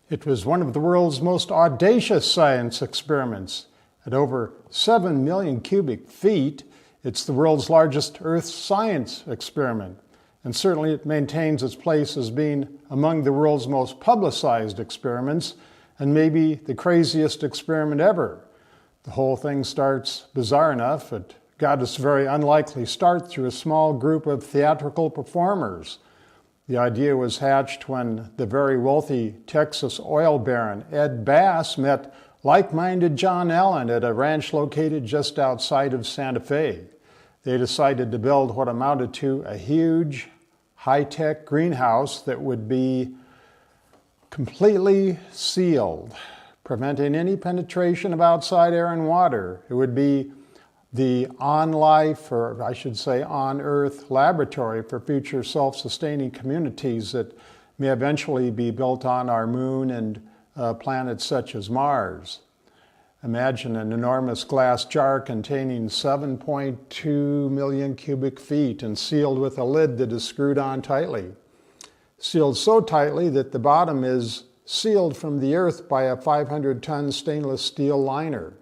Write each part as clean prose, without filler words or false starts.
It was one of the world's most audacious science experiments. At over 7 million cubic feet, it's the world's largest Earth science experiment. And certainly it maintains its place as being among the world's most publicized experiments, and maybe the craziest experiment ever. The whole thing starts bizarre enough. It got its very unlikely start through a small group of theatrical performers. The idea was hatched when the very wealthy Texas oil baron Ed Bass met like-minded John Allen at a ranch located just outside of Santa Fe. They decided to build what amounted to a huge, high-tech greenhouse that would be completely sealed, preventing any penetration of outside air and water. It would be the on-life, or I should say on-Earth laboratory for future self-sustaining communities that may eventually be built on our moon and planets such as Mars. Imagine an enormous glass jar containing 7.2 million cubic feet and sealed with a lid that is screwed on tightly. Sealed so tightly that the bottom is sealed from the Earth by a 500-ton stainless steel liner.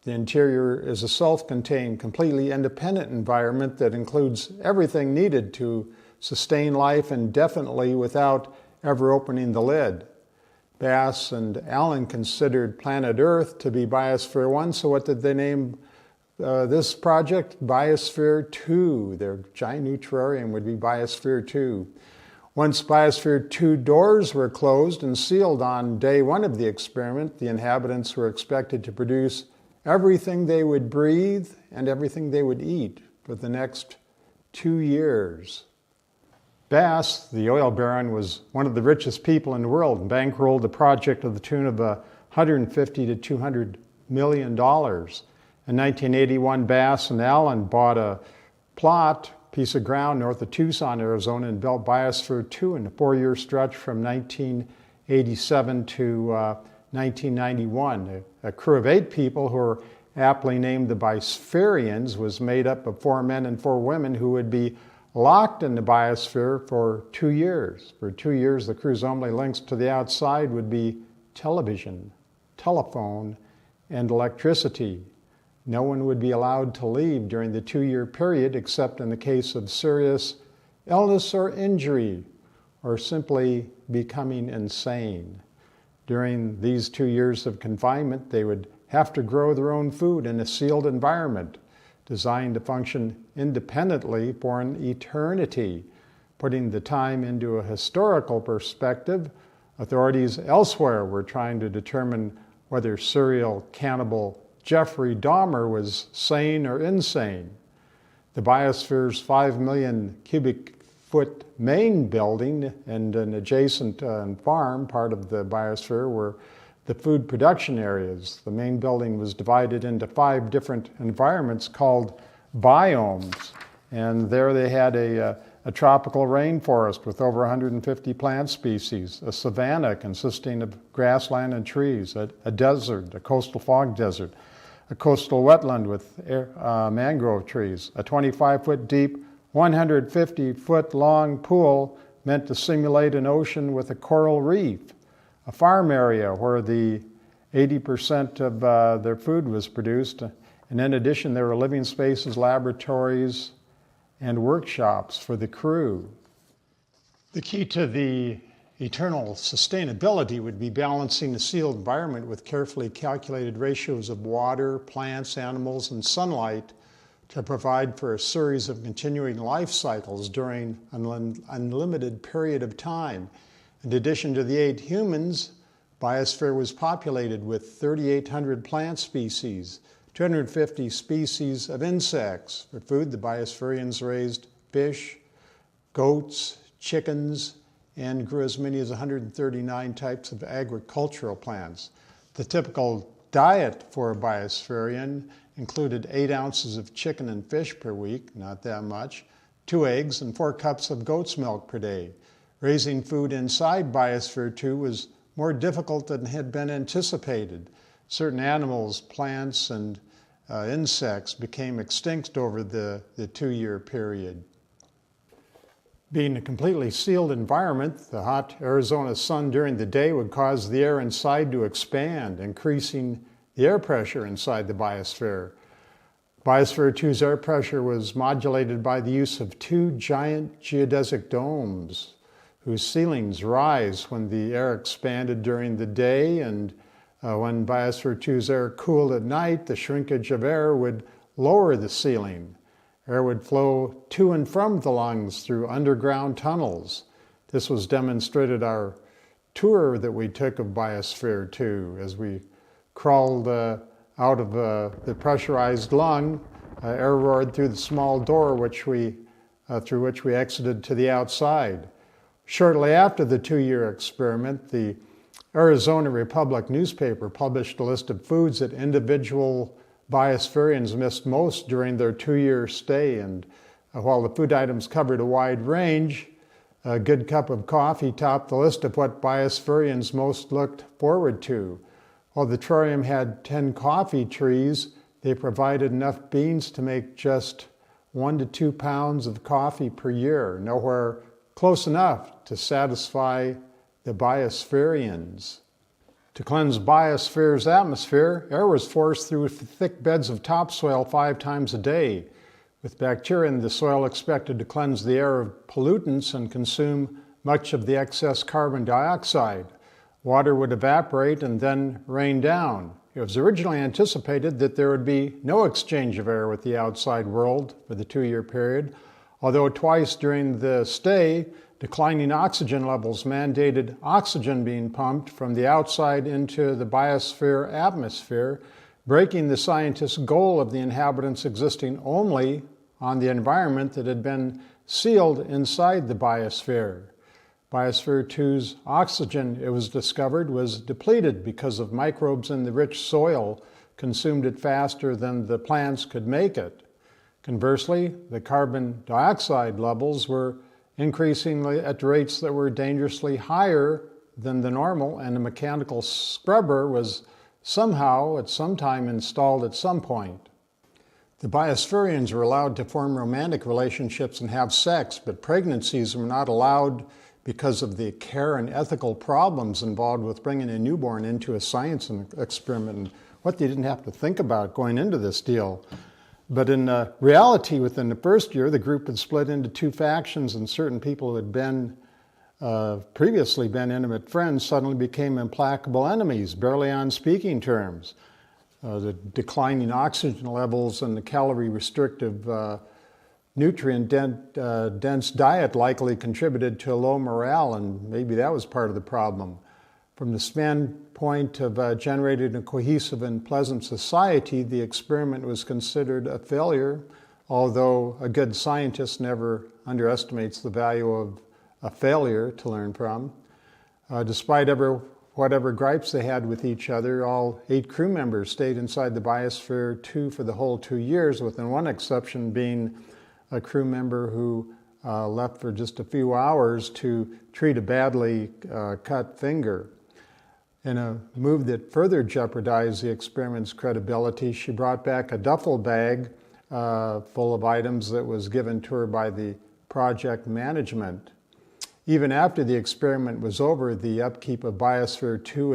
The interior is a self-contained, completely independent environment that includes everything needed to sustain life indefinitely without ever opening the lid. Bass and Allen considered planet Earth to be Biosphere 1, so what did they name this project? Biosphere 2. Their giant new terrarium would be Biosphere 2. Once Biosphere 2 doors were closed and sealed on day one of the experiment, the inhabitants were expected to produce everything they would breathe and everything they would eat for the next 2 years. Bass, the oil baron, was one of the richest people in the world and bankrolled the project to the tune of $150 to $200 million. In 1981, Bass and Allen bought a piece of ground north of Tucson, Arizona, and built Biosphere 2 in a 4-year stretch from 1987 to 1991. A crew of 8 people who were aptly named the Biospherians was made up of 4 men and 4 women who would be locked in the biosphere for 2 years. For 2 years, the crew's only links to the outside would be television, telephone, and electricity. No one would be allowed to leave during the 2-year period except in the case of serious illness or injury, or simply becoming insane. During these 2 years of confinement, they would have to grow their own food in a sealed environment designed to function independently for an eternity. Putting the time into a historical perspective, authorities elsewhere were trying to determine whether serial cannibal Jeffrey Dahmer was sane or insane. The Biosphere's 5 million cubic foot main building and an adjacent farm, part of the Biosphere, were the food production areas. The main building was divided into 5 different environments called biomes. And there they had a tropical rainforest with over 150 plant species, a savanna consisting of grassland and trees, a desert, a coastal fog desert, a coastal wetland with mangrove trees, a 25-foot deep, 150-foot long pool meant to simulate an ocean with a coral reef, a farm area where the 80% of their food was produced, and in addition there were living spaces, laboratories, and workshops for the crew. The key to the eternal sustainability would be balancing the sealed environment with carefully calculated ratios of water, plants, animals, and sunlight to provide for a series of continuing life cycles during an unlimited period of time. In addition to the 8 humans, Biosphere was populated with 3,800 plant species, 250 species of insects. For food, the Biospherians raised fish, goats, chickens, and grew as many as 139 types of agricultural plants. The typical diet for a Biospherian included 8 ounces of chicken and fish per week, not that much, 2 eggs, and 4 cups of goat's milk per day. Raising food inside Biosphere 2 was more difficult than had been anticipated. Certain animals, plants, and insects became extinct over the 2-year period. Being a completely sealed environment, the hot Arizona sun during the day would cause the air inside to expand, increasing the air pressure inside the biosphere. Biosphere 2's air pressure was modulated by the use of two giant geodesic domes whose ceilings rise when the air expanded during the day, and when Biosphere 2's air cooled at night, the shrinkage of air would lower the ceiling. Air would flow to and from the lungs through underground tunnels. This was demonstrated our tour that we took of Biosphere 2 as we crawled out of the pressurized lung. Air roared through the small door through which we exited to the outside. Shortly after the 2-year experiment, the Arizona Republic newspaper published a list of foods that individual biospherians missed most during their 2-year stay, and while the food items covered a wide range, a good cup of coffee topped the list of what biospherians most looked forward to. While the terrarium had 10 coffee trees, they provided enough beans to make just 1 to 2 pounds of coffee per year, nowhere close enough to satisfy the biospherians. To cleanse Biosphere's atmosphere, air was forced through thick beds of topsoil 5 times a day, with bacteria in the soil expected to cleanse the air of pollutants and consume much of the excess carbon dioxide. Water would evaporate and then rain down. It was originally anticipated that there would be no exchange of air with the outside world for the 2-year period, although twice during the stay, declining oxygen levels mandated oxygen being pumped from the outside into the biosphere atmosphere, breaking the scientists' goal of the inhabitants existing only on the environment that had been sealed inside the biosphere. Biosphere 2's oxygen, it was discovered, was depleted because of microbes in the rich soil consumed it faster than the plants could make it. Conversely, the carbon dioxide levels were increasingly at rates that were dangerously higher than the normal, and a mechanical scrubber was somehow at some time installed at some point. The biospherians were allowed to form romantic relationships and have sex, but pregnancies were not allowed because of the care and ethical problems involved with bringing a newborn into a science experiment and what they didn't have to think about going into this deal. But in reality, within the first year, the group had split into 2 factions, and certain people who had previously been intimate friends suddenly became implacable enemies, barely on speaking terms. The declining oxygen levels and the calorie-restrictive, nutrient-dense diet likely contributed to a low morale, and maybe that was part of the problem. From the standpoint of generating a cohesive and pleasant society, the experiment was considered a failure, although a good scientist never underestimates the value of a failure to learn from. Despite whatever gripes they had with each other, all 8 crew members stayed inside the Biosphere 2 for the whole 2 years, with one exception being a crew member who left for just a few hours to treat a badly cut finger. In a move that further jeopardized the experiment's credibility, she brought back a duffel bag full of items that was given to her by the project management. Even after the experiment was over, the upkeep of Biosphere 2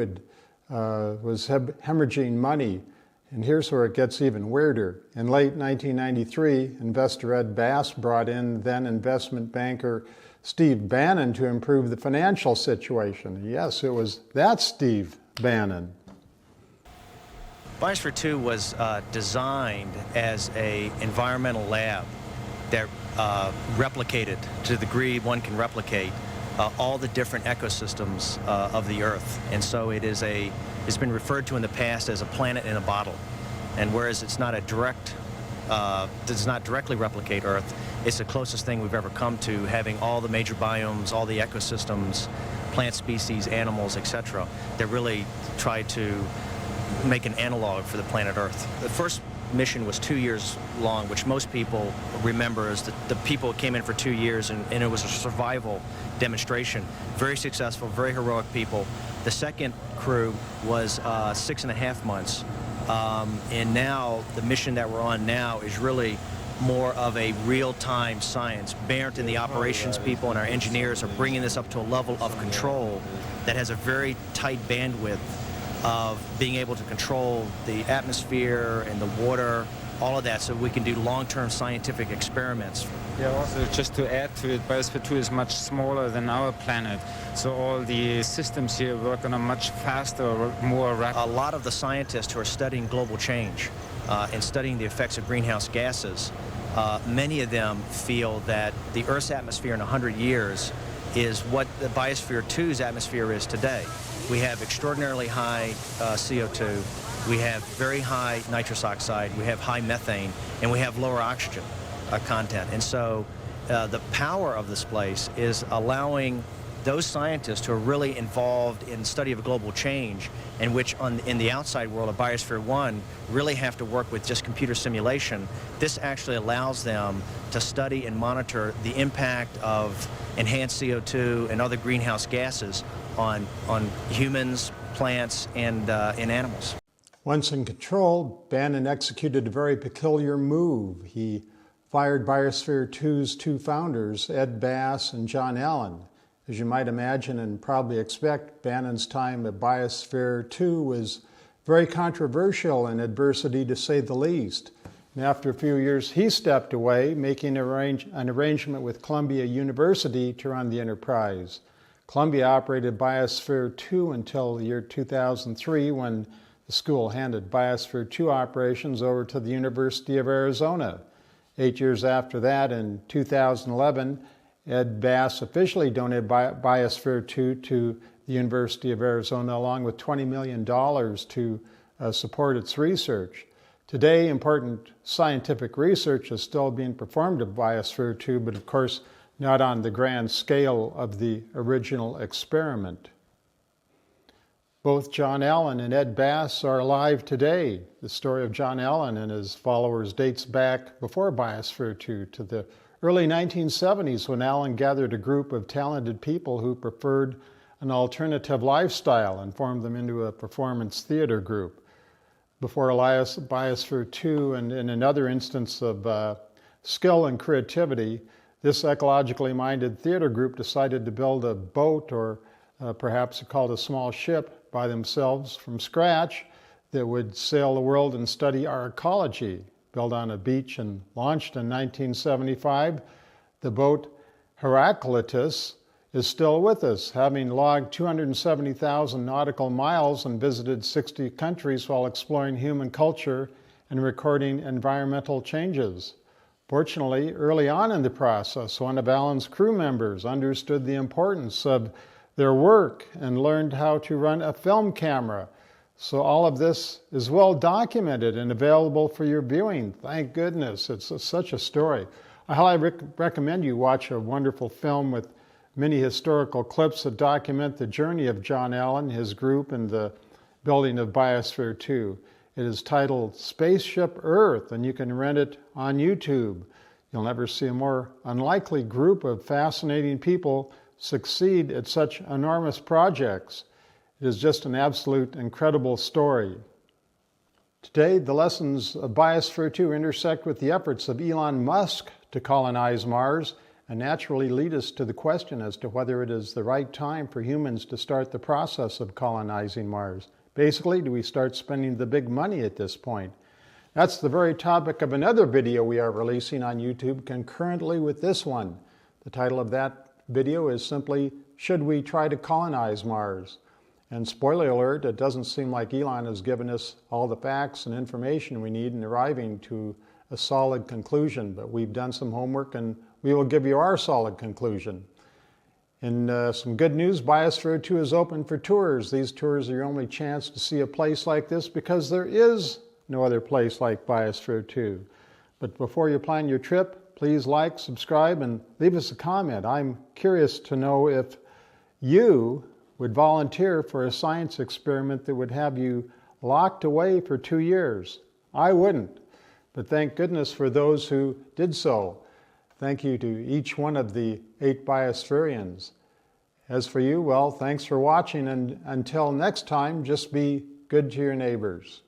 was hemorrhaging money. And here's where it gets even weirder. In late 1993, investor Ed Bass brought in then investment banker Steve Bannon to improve the financial situation. Yes, it was that Steve Bannon. Biosphere 2 was designed as an environmental lab that replicated, to the degree one can replicate, all the different ecosystems of the Earth. And so it's been referred to in the past as a planet in a bottle. And whereas it's not does not directly replicate Earth, it's the closest thing we've ever come to having all the major biomes, all the ecosystems, plant species, animals, etc., that really try to make an analog for the planet Earth. The first mission was 2 years long, which most people remember as the people came in for 2 years, and it was a survival demonstration. Very successful, very heroic people. The second crew was 6.5 months. And now, the mission that we're on now is really more of a real-time science. Bernd and the operations people and our engineers are bringing this up to a level of control that has a very tight bandwidth of being able to control the atmosphere and the water, all of that, so we can do long-term scientific experiments. Yeah, also just to add to it, Biosphere 2 is much smaller than our planet, so all the systems here work on a much faster, more rapid... A lot of the scientists who are studying global change and studying the effects of greenhouse gases, many of them feel that the Earth's atmosphere in 100 years is what the Biosphere 2's atmosphere is today. We have extraordinarily high CO2, we have very high nitrous oxide, we have high methane, and we have lower oxygen content. And so the power of this place is allowing those scientists who are really involved in study of global change, and which in the outside world of Biosphere 1 really have to work with just computer simulation. This actually allows them to study and monitor the impact of enhanced CO2 and other greenhouse gases on humans, plants, and animals. Once in control, Bannon executed a very peculiar move. He fired Biosphere 2's two founders, Ed Bass and John Allen. As you might imagine and probably expect, Bannon's time at Biosphere 2 was very controversial and adversity to say the least. And after a few years, he stepped away, making an arrangement with Columbia University to run the enterprise. Columbia operated Biosphere 2 until the year 2003, when the school handed Biosphere 2 operations over to the University of Arizona. 8 years after that, in 2011, Ed Bass officially donated Biosphere 2 to the University of Arizona, along with $20 million to support its research. Today, important scientific research is still being performed at Biosphere 2, but of course, not on the grand scale of the original experiment. Both John Allen and Ed Bass are alive today. The story of John Allen and his followers dates back before Biosphere 2 to the early 1970s, when Allen gathered a group of talented people who preferred an alternative lifestyle and formed them into a performance theater group. Before Biosphere 2, and in another instance of skill and creativity, this ecologically minded theater group decided to build a boat, or perhaps called a small ship, by themselves from scratch that would sail the world and study our ecology. Built on a beach and launched in 1975, the boat Heraclitus is still with us, having logged 270,000 nautical miles and visited 60 countries while exploring human culture and recording environmental changes. Fortunately, early on in the process, one of Allen's crew members understood the importance of their work and learned how to run a film camera. So all of this is well documented and available for your viewing. Thank goodness. It's such a story. I highly recommend you watch a wonderful film with many historical clips that document the journey of John Allen, his group, and the building of Biosphere 2. It is titled Spaceship Earth, and you can rent it on YouTube. You'll never see a more unlikely group of fascinating people succeed at such enormous projects. It is just an absolute incredible story. Today, the lessons of Biosphere 2 intersect with the efforts of Elon Musk to colonize Mars, and naturally lead us to the question as to whether it is the right time for humans to start the process of colonizing Mars. Basically, do we start spending the big money at this point? That's the very topic of another video we are releasing on YouTube concurrently with this one. The title of that video is simply, Should We Try to Colonize Mars? And spoiler alert, it doesn't seem like Elon has given us all the facts and information we need in arriving to a solid conclusion, but we've done some homework and we will give you our solid conclusion. In some good news, Biosphere 2 is open for tours. These tours are your only chance to see a place like this because there is no other place like Biosphere 2. But before you plan your trip, please like, subscribe, and leave us a comment. I'm curious to know if you would volunteer for a science experiment that would have you locked away for 2 years. I wouldn't, but thank goodness for those who did so. Thank you to each one of the 8 Biospherians. As for you, well, thanks for watching, and until next time, just be good to your neighbors.